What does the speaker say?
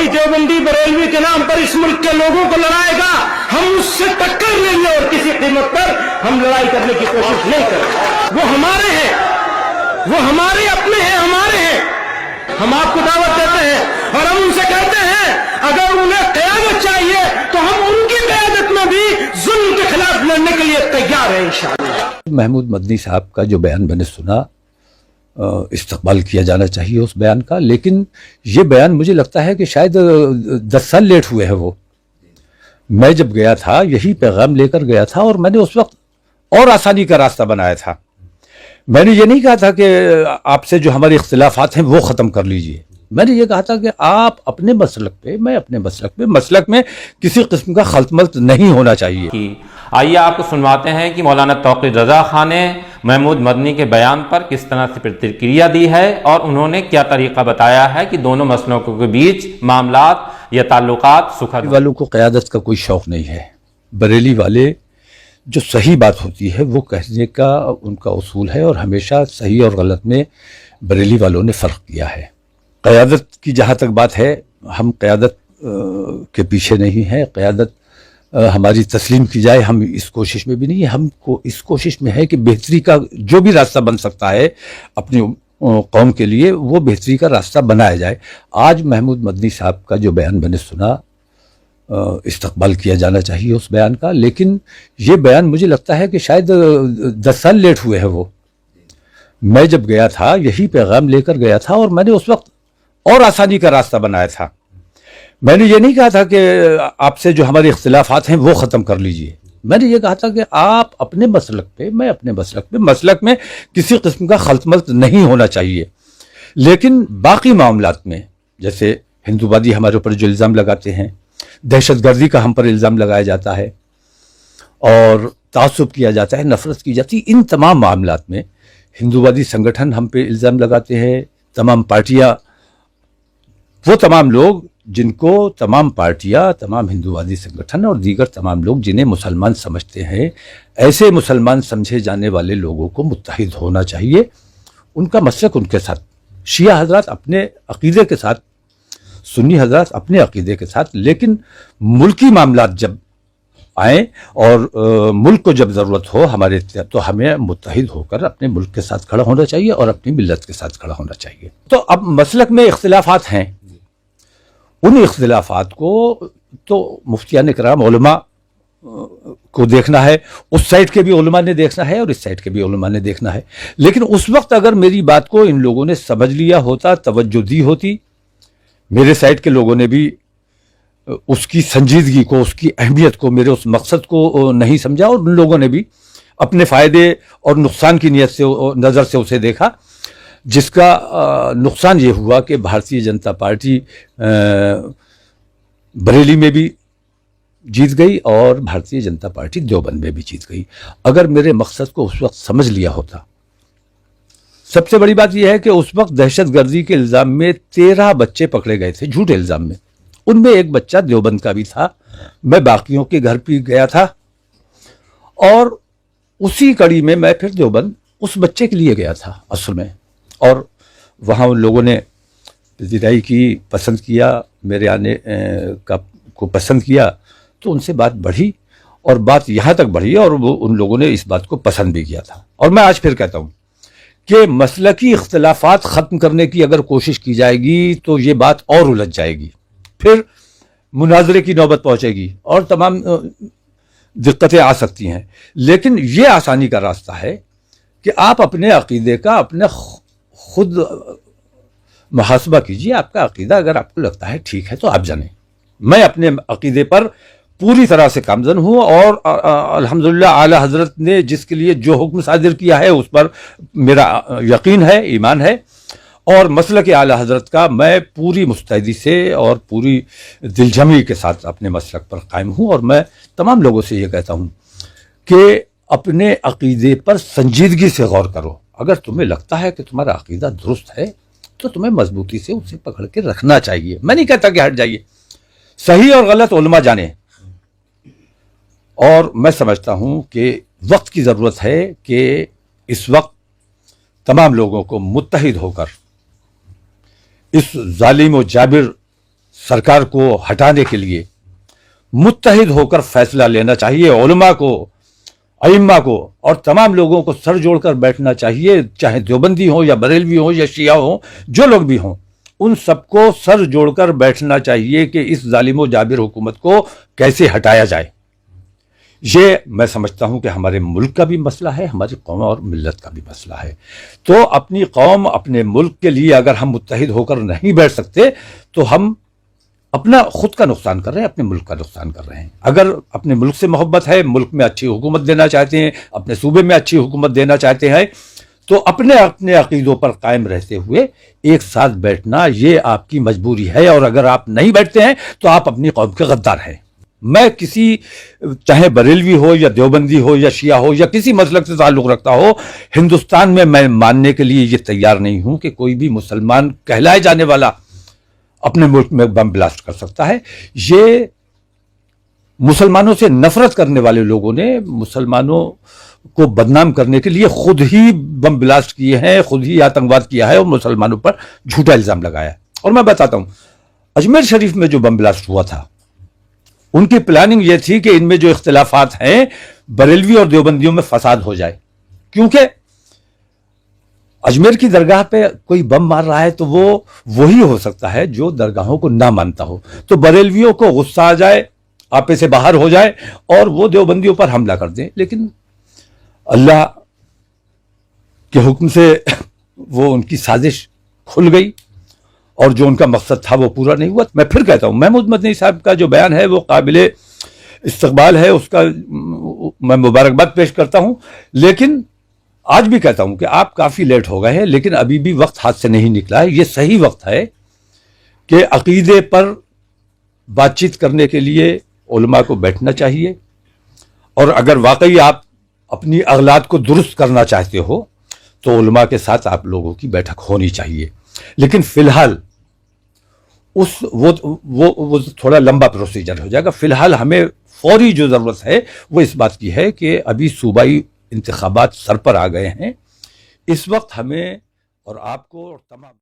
भाई देवबंदी बरेलवी के नाम पर इस मुल्क के लोगों को लड़ाएगा, हम उससे टक्कर लेंगे और किसी कीमत पर हम लड़ाई करने की कोशिश नहीं करेंगे। वो हमारे हैं, वो हमारे अपने हैं, हमारे हैं। हम आपको दावत देते हैं और हम उनसे कहते हैं अगर उन्हें क़यादत चाहिए तो हम उनकी क़यादत में भी जुल्म के खिलाफ लड़ने के लिए तैयार हैं इंशाअल्लाह। महमूद मदनी साहब का जो बयान मैंने सुना, इस्तकबाल किया जाना चाहिए उस बयान का, लेकिन ये बयान मुझे लगता है कि शायद 10 साल लेट हुए हैं। वो मैं जब गया था यही पैगाम लेकर गया था और मैंने उस वक्त और आसानी का रास्ता बनाया था। मैंने ये नहीं कहा था कि आपसे जो हमारे इख्तिलाफात हैं वो ख़त्म कर लीजिए। मैंने ये कहा था कि आप अपने मसलक पे, मैं अपने मसलक में किसी किस्म का खलतमल्त नहीं होना चाहिए। आइए आपको सुनवाते हैं कि मौलाना तौक़ीर रज़ा खान ने महमूद मदनी के बयान पर किस तरह से प्रतिक्रिया दी है और उन्होंने क्या तरीक़ा बताया है कि दोनों मसलकों के बीच मामलात या ताल्लुकात सुखद। वालों को क़यादत का कोई शौक़ नहीं है। बरेली वाले जो सही बात होती है वो कहने का उनका उसूल है और हमेशा सही और गलत में बरेली वालों ने फ़र्क किया है। क़यादत की जहाँ तक बात है, हम क़यादत के पीछे नहीं हैं। क़यादत हमारी तस्लीम की जाए, हम इस कोशिश में भी नहीं है। हमको इस कोशिश में है कि बेहतरी का जो भी रास्ता बन सकता है अपनी कौम के लिए, वो बेहतरी का रास्ता बनाया जाए। आज महमूद मदनी साहब का जो बयान मैंने सुना, इस्तकबाल किया जाना चाहिए उस बयान का, लेकिन ये बयान मुझे लगता है कि शायद 10 साल लेट हुए हैं। वो मैं जब गया था यही पैगाम लेकर गया था और मैंने उस वक्त और आसानी का रास्ता बनाया था। मैंने ये नहीं कहा था कि आपसे जो हमारे इख्तिलाफात हैं वो ख़त्म कर लीजिए। मैंने ये कहा था कि आप अपने मसलक पे, मैं अपने मसलक में किसी किस्म का खलतमल्त नहीं होना चाहिए। लेकिन बाकी मामलात में, जैसे हिंदूवादी हमारे ऊपर जो इल्ज़ाम लगाते हैं, दहशतगर्दी का हम पर इल्ज़ाम लगाया जाता है और तासुब किया जाता है, नफ़रत की जाती है, इन तमाम मामलात में हिंदूवादी संगठन हम पे इल्ज़ाम लगाते हैं, तमाम पार्टियाँ, वो तमाम लोग जिनको तमाम पार्टियाँ, तमाम हिंदूवादी संगठन और दीगर तमाम लोग जिन्हें मुसलमान समझते हैं, ऐसे मुसलमान समझे जाने वाले लोगों को मुत्तहिद होना चाहिए। उनका मसलक उनके साथ, शिया हजरात अपने अक़ीदे के साथ, सुन्नी हजरात अपने अक़ीदे के साथ, लेकिन मुल्की मामलात जब आए और मुल्क को जब ज़रूरत हो हमारे, तो हमें मुत्तहिद होकर अपने मुल्क के साथ खड़ा होना चाहिए और अपनी मिल्लत के साथ खड़ा होना चाहिए। तो अब मसलक में इख्तिलाफात हैं, उन इख्तिलाफात को तो मुफ्तियान किराम उलमा को देखना है, उस साइड के भी उलमा ने देखना है और इस साइड के भी उलमा ने देखना है। लेकिन उस वक्त अगर मेरी बात को इन लोगों ने समझ लिया होता, तवज्जो दी होती, मेरे साइड के लोगों ने भी उसकी संजीदगी को, उसकी अहमियत को, मेरे उस मकसद को नहीं समझा और उन लोगों ने भी अपने फ़ायदे और नुकसान की नीयत से, नज़र से उसे देखा, जिसका नुकसान ये हुआ कि भारतीय जनता पार्टी बरेली में भी जीत गई और भारतीय जनता पार्टी देवबंद में भी जीत गई। अगर मेरे मकसद को उस वक्त समझ लिया होता। सबसे बड़ी बात यह है कि उस वक्त दहशतगर्दी के इल्ज़ाम में 13 बच्चे पकड़े गए थे, झूठे इल्ज़ाम में। उनमें एक बच्चा देवबंद का भी था। मैं बाकियों के घर भी गया था और उसी कड़ी में मैं फिर देवबंद उस बच्चे के लिए गया था असल में, और वहाँ उन लोगों ने पजीराई की, पसंद किया, मेरे आने को पसंद किया, तो उनसे बात बढ़ी और बात यहाँ तक बढ़ी और वो उन लोगों ने इस बात को पसंद भी किया था। और मैं आज फिर कहता हूँ कि मसलकी इख्तिलाफात ख़त्म करने की अगर कोशिश की जाएगी तो ये बात और उलझ जाएगी, फिर मुनाजरे की नौबत पहुँचेगी और तमाम दिक्कतें आ सकती हैं। लेकिन ये आसानी का रास्ता है कि आप अपने अक़ीदे का अपने खुद मुहासबा कीजिए। आपका अक़ीदा अगर आपको लगता है ठीक है तो आप जानें। मैं अपने अक़ीदे पर पूरी तरह से कामज़न हूँ और अल्हम्दुलिल्लाह आला हज़रत ने जिसके लिए जो हुक्म सादिर किया है उस पर मेरा यकीन है, ईमान है, और मसलक आला हज़रत का मैं पूरी मुस्तैदी से और पूरी दिलजमी के साथ अपने मसलक पर कायम हूँ। और मैं तमाम लोगों से ये कहता हूँ कि अपने अक़ीदे पर संजीदगी से गौर करो। अगर तुम्हें लगता है कि तुम्हारा अक़ीदा दुरुस्त है तो तुम्हें मजबूती से उसे पकड़ के रखना चाहिए। मैं नहीं कहता कि हट जाइए, सही और गलत उलमा जाने। और मैं समझता हूँ कि वक्त की ज़रूरत है कि इस वक्त तमाम लोगों को मुत्तहिद होकर इस जालिम व जाबिर सरकार को हटाने के लिए मुत्तहिद होकर फैसला लेना चाहिए। उलमा को, अइम्मा को और तमाम लोगों को सर जोड़कर बैठना चाहिए, चाहे देवबंदी हो या बरेलवी हो या शिया हो, जो लोग भी हों, उन सबको सर जोड़कर बैठना चाहिए कि इस जालिम जाबिर हुकूमत को कैसे हटाया जाए। ये मैं समझता हूं कि हमारे मुल्क का भी मसला है, हमारी कौम और मिल्लत का भी मसला है। तो अपनी कौम, अपने मुल्क के लिए अगर हम मुत्तहिद होकर नहीं बैठ सकते तो हम अपना खुद का नुकसान कर रहे हैं, अपने मुल्क का नुकसान कर रहे हैं। अगर अपने मुल्क से मोहब्बत है, मुल्क में अच्छी हुकूमत देना चाहते हैं, अपने सूबे में अच्छी हुकूमत देना चाहते हैं, तो अपने अपने अकीदों पर कायम रहते हुए एक साथ बैठना ये आपकी मजबूरी है। और अगर आप नहीं बैठते हैं तो आप अपनी कौम के गद्दार हैं। मैं किसी, चाहे बरेलवी हो या देवबंदी हो या शिया हो या किसी मसलक से ताल्लुक़ रखता हो, हिंदुस्तान में मैं मानने के लिए ये तैयार नहीं हूं कि कोई भी मुसलमान कहलाए जाने वाला अपने मुल्क में बम ब्लास्ट कर सकता है। ये मुसलमानों से नफरत करने वाले लोगों ने मुसलमानों को बदनाम करने के लिए खुद ही बम ब्लास्ट किए हैं, खुद ही आतंकवाद किया है और मुसलमानों पर झूठा इल्जाम लगाया। और मैं बताता हूं, अजमेर शरीफ में जो बम ब्लास्ट हुआ था, उनकी प्लानिंग ये थी कि इनमें जो इख्तिलाफात हैं, बरेलवी और देवबंदियों में फसाद हो जाए। क्योंकि अजमेर की दरगाह पे कोई बम मार रहा है तो वो वही हो सकता है जो दरगाहों को ना मानता हो। तो बरेलवियों को गुस्सा आ जाए, आपे से बाहर हो जाए और वो देवबंदियों पर हमला कर दें। लेकिन अल्लाह के हुक्म से वो उनकी साजिश खुल गई और जो उनका मकसद था वो पूरा नहीं हुआ। मैं फिर कहता हूं, महमूद मदनी साहब का जो बयान है वो काबिले इस्तकबाल है, उसका मैं मुबारकबाद पेश करता हूं। लेकिन आज भी कहता हूं कि आप काफी लेट हो गए हैं, लेकिन अभी भी वक्त हाथ से नहीं निकला है। ये सही वक्त है कि अकीदे पर बातचीत करने के लिए उलमा को बैठना चाहिए। और अगर वाकई आप अपनी अगलात को दुरुस्त करना चाहते हो तो उलमा के साथ आप लोगों की बैठक होनी चाहिए। लेकिन फिलहाल वो थोड़ा लंबा प्रोसीजर हो जाएगा। फिलहाल हमें फौरी जो जरूरत है वो इस बात की है कि अभी सूबाई इंतखाबात सर पर आ गए हैं। इस वक्त हमें और आपको और तमाम